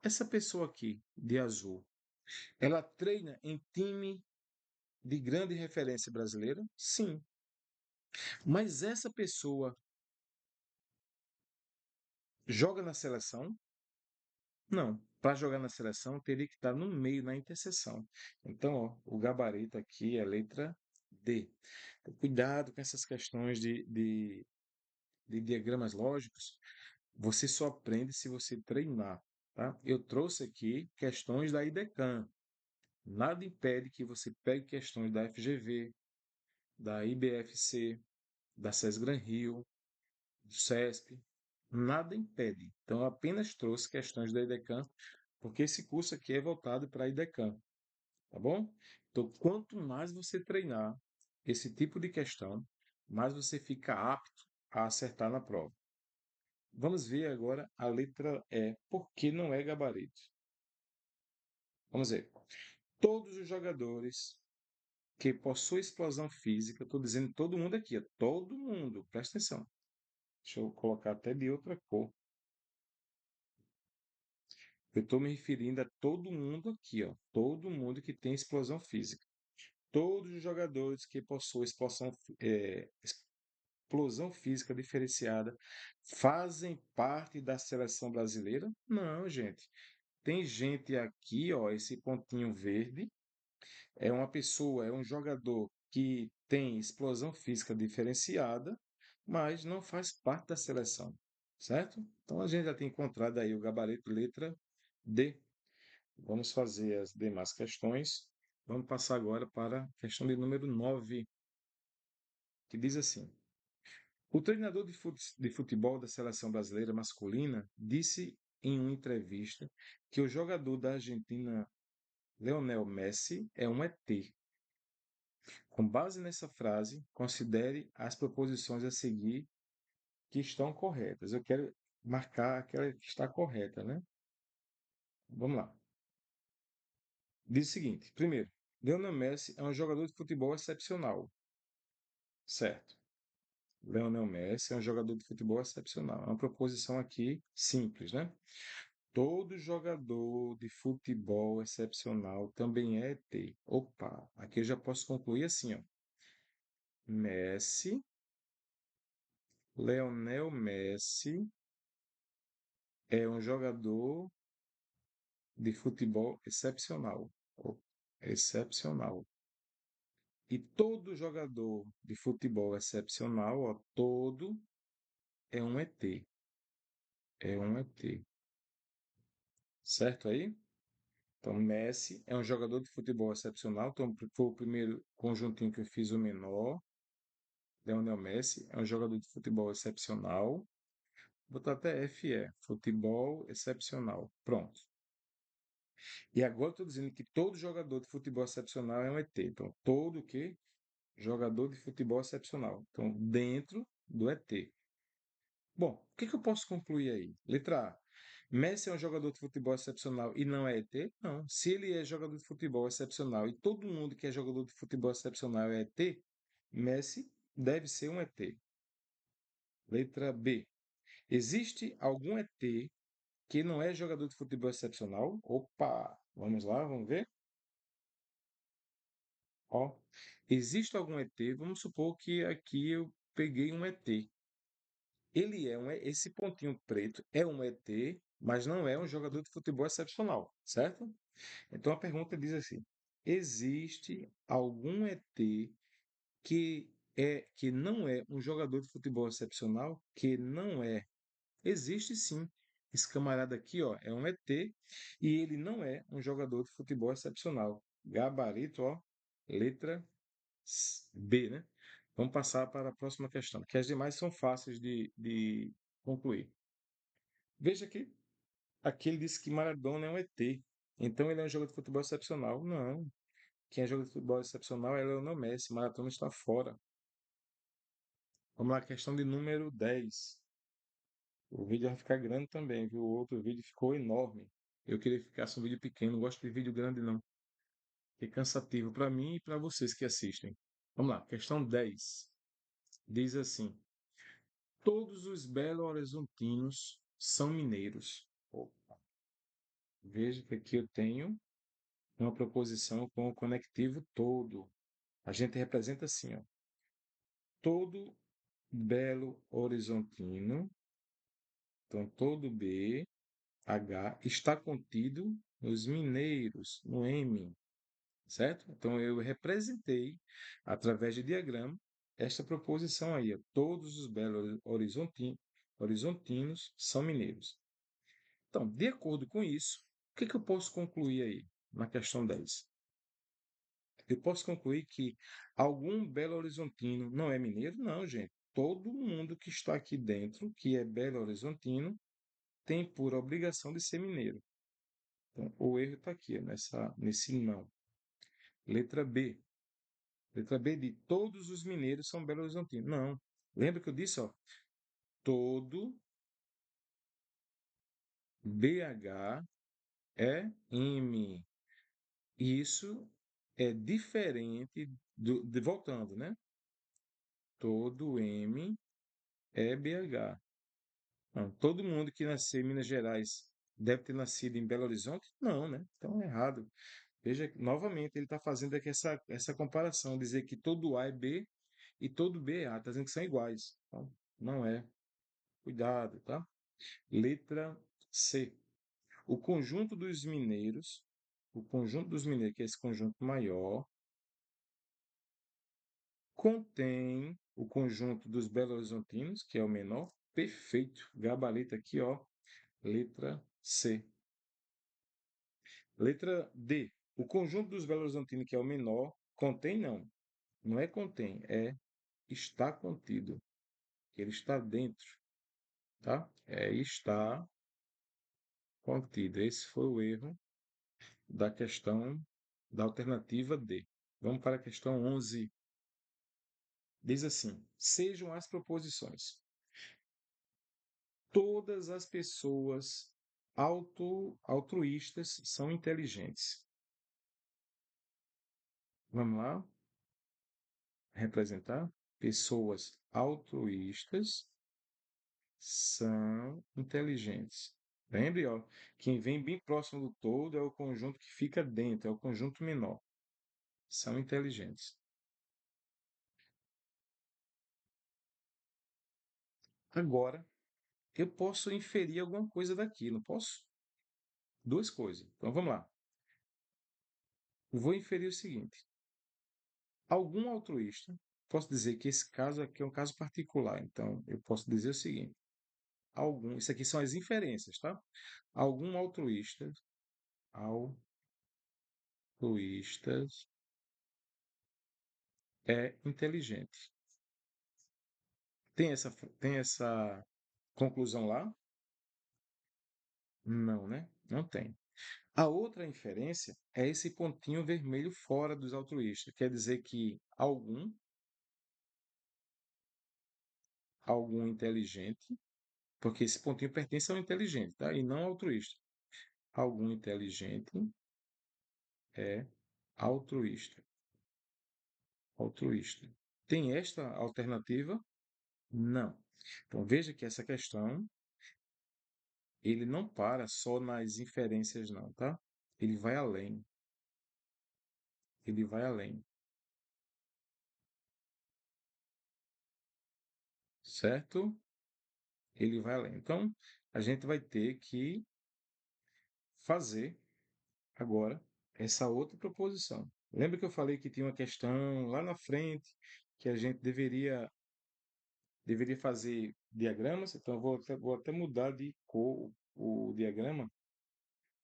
Essa pessoa aqui, de azul, ela treina em time de grande referência brasileira? Sim. Mas essa pessoa joga na seleção? Não. Para jogar na seleção, teria que estar no meio, na interseção. Então, ó, o gabarito aqui é a letra D. Então, cuidado com essas questões de diagramas lógicos. Você só aprende se você treinar, tá? Eu trouxe aqui questões da IDECAM. Nada impede que você pegue questões da FGV, da IBFC, da SESGRAN Rio, do CESP. Nada impede. Então, eu apenas trouxe questões da IDECAM, porque esse curso aqui é voltado para a IDECAM, tá bom? Então, quanto mais você treinar esse tipo de questão, mais você fica apto a acertar na prova. Vamos ver agora a letra E. Por que não é gabarito? Vamos ver. Todos os jogadores que possuem explosão física, estou dizendo todo mundo aqui, todo mundo, presta atenção. Deixa eu colocar até de outra cor. Eu estou me referindo a todo mundo aqui, ó, todo mundo que tem explosão física. Todos os jogadores que possuem explosão física diferenciada fazem parte da seleção brasileira? Não, gente. Tem gente aqui, ó, esse pontinho verde, é uma pessoa, é um jogador que tem explosão física diferenciada, mas não faz parte da seleção, certo? Então a gente já tem encontrado aí o gabarito letra D. Vamos fazer as demais questões. Vamos passar agora para a questão de número 9, que diz assim: o treinador de futebol da seleção brasileira masculina disse em uma entrevista que o jogador da Argentina, Lionel Messi, é um ET. Com base nessa frase, considere as proposições a seguir que estão corretas. Eu quero marcar aquela que está correta, né? Vamos lá. Diz o seguinte: primeiro, Lionel Messi é um jogador de futebol excepcional. Certo. Lionel Messi é um jogador de futebol excepcional. É uma proposição aqui simples, né? Todo jogador de futebol excepcional também é ET. Opa, aqui eu já posso concluir assim, ó. Messi, Leonel Messi é um jogador de futebol excepcional. Excepcional. E todo jogador de futebol excepcional, ó, todo é um ET. É um ET. Certo aí? Então, Messi é um jogador de futebol excepcional. Então, foi o primeiro conjuntinho que eu fiz o menor. Leonel Messi é um jogador de futebol excepcional. Vou botar até FE, futebol excepcional. Pronto. E agora estou dizendo que todo jogador de futebol excepcional é um ET. Então, todo o quê? Jogador de futebol excepcional. Então, dentro do ET. Bom, o que eu posso concluir aí? Letra A. Messi é um jogador de futebol excepcional e não é ET? Não. Se ele é jogador de futebol excepcional e todo mundo que é jogador de futebol excepcional é ET, Messi deve ser um ET. Letra B. Existe algum ET que não é jogador de futebol excepcional? Opa, vamos lá, vamos ver? Ó, existe algum ET? Vamos supor que aqui eu peguei um ET. Ele é esse pontinho preto é um ET, mas não é um jogador de futebol excepcional, certo? Então a pergunta diz assim: existe algum ET que não é um jogador de futebol excepcional? Que não é. Existe sim. Esse camarada aqui, ó, é um ET e ele não é um jogador de futebol excepcional. Gabarito, ó, letra B, né? Vamos passar para a próxima questão, que as demais são fáceis de concluir. Veja que aqui ele disse que Maradona é um ET. Então ele é um jogador de futebol excepcional. Não. Quem é jogador de futebol excepcional é Lionel Messi. Maradona está fora. Vamos lá, questão de número 10. O vídeo vai ficar grande também, viu? O outro vídeo ficou enorme. Eu queria que ficasse um vídeo pequeno. Não gosto de vídeo grande, não. É cansativo para mim e para vocês que assistem. Vamos lá, questão 10. Diz assim: todos os belo-horizontinos são mineiros. Opa, veja que aqui eu tenho uma proposição com o conectivo todo. A gente representa assim, ó. Todo belo horizontino, então todo B, H, está contido nos mineiros, no M, certo? Então eu representei, através de diagrama, esta proposição aí, ó. Todos os belos horizontinos são mineiros. Então, de acordo com isso, o que eu posso concluir aí na questão 10? Eu posso concluir que algum Belo Horizontino não é mineiro? Não, gente. Todo mundo que está aqui dentro, que é Belo Horizontino, tem por obrigação de ser mineiro. Então, o erro está aqui, nesse não. Letra B. Letra B de todos os mineiros são Belo Horizontinos. Não. Lembra que eu disse, ó, todo BH é M. Isso é diferente voltando, né? Todo M é BH. Não, todo mundo que nasceu em Minas Gerais deve ter nascido em Belo Horizonte? Não, né? Então é errado. Veja, novamente, ele está fazendo aqui essa comparação, dizer que todo A é B e todo B é A, está dizendo que são iguais. Então, não é. Cuidado, tá? Letra C. O conjunto dos mineiros, que é esse conjunto maior, contém o conjunto dos belo-horizontinos, que é o menor. Perfeito. Gabarito aqui, ó. Letra C. Letra D. O conjunto dos belo-horizontinos, que é o menor, contém não. Não é contém, é está contido. Ele está dentro, tá? É está contido. Esse foi o erro da questão da alternativa D. Vamos para a questão 11. Diz assim: sejam as proposições. Todas as pessoas altruístas são inteligentes. Vamos lá? Representar? Pessoas altruístas são inteligentes. Lembre, ó, quem vem bem próximo do todo é o conjunto que fica dentro, é o conjunto menor. São inteligentes. Agora, eu posso inferir alguma coisa daqui, não posso? Duas coisas. Então vamos lá. Eu vou inferir o seguinte: algum altruísta, posso dizer que esse caso aqui é um caso particular, então eu posso dizer o seguinte: isso aqui são as inferências, tá? Algum altruístas é inteligente. Tem essa conclusão lá? Não, né? Não tem. A outra inferência é esse pontinho vermelho fora dos altruístas. Quer dizer que algum inteligente, porque esse pontinho pertence ao inteligente, tá? E não ao altruísta. Algum inteligente é altruísta. Altruísta. Tem esta alternativa? Não. Então veja que essa questão ele não para só nas inferências não, tá? Ele vai além. Ele vai além, certo? Ele vai além. Então, a gente vai ter que fazer agora essa outra proposição. Lembra que eu falei que tinha uma questão lá na frente que a gente deveria fazer diagramas? Então, eu vou até mudar de cor o diagrama.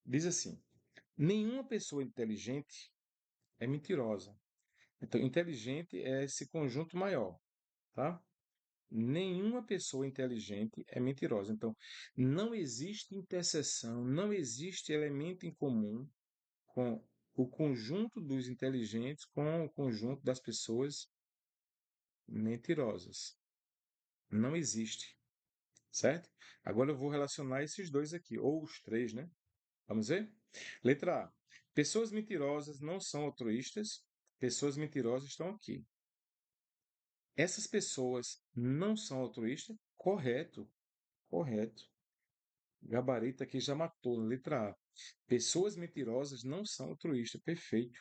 Diz assim: nenhuma pessoa inteligente é mentirosa. Então, inteligente é esse conjunto maior, tá? Nenhuma pessoa inteligente é mentirosa. Então, não existe interseção, não existe elemento em comum com o conjunto dos inteligentes com o conjunto das pessoas mentirosas. Não existe, certo? Agora eu vou relacionar esses dois aqui, ou os três, né? Vamos ver? Letra A. Pessoas mentirosas não são altruístas. Pessoas mentirosas estão aqui. Essas pessoas não são altruístas? Correto, correto. Gabarito aqui já matou, na letra A. Pessoas mentirosas não são altruístas. Perfeito.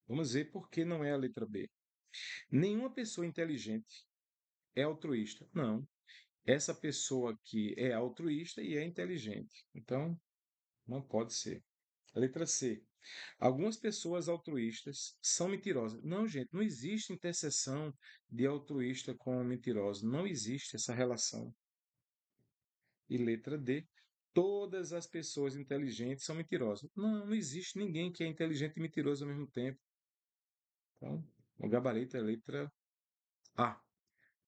Vamos ver por que não é a letra B. Nenhuma pessoa inteligente é altruísta. Não. Essa pessoa aqui é altruísta e é inteligente. Então, não pode ser. Letra C. Algumas pessoas altruístas são mentirosas. Não, gente, não existe interseção de altruísta com mentiroso. Não existe essa relação. E letra D. Todas as pessoas inteligentes são mentirosas. Não, não existe ninguém que é inteligente e mentiroso ao mesmo tempo. Então, o gabarito é a letra A.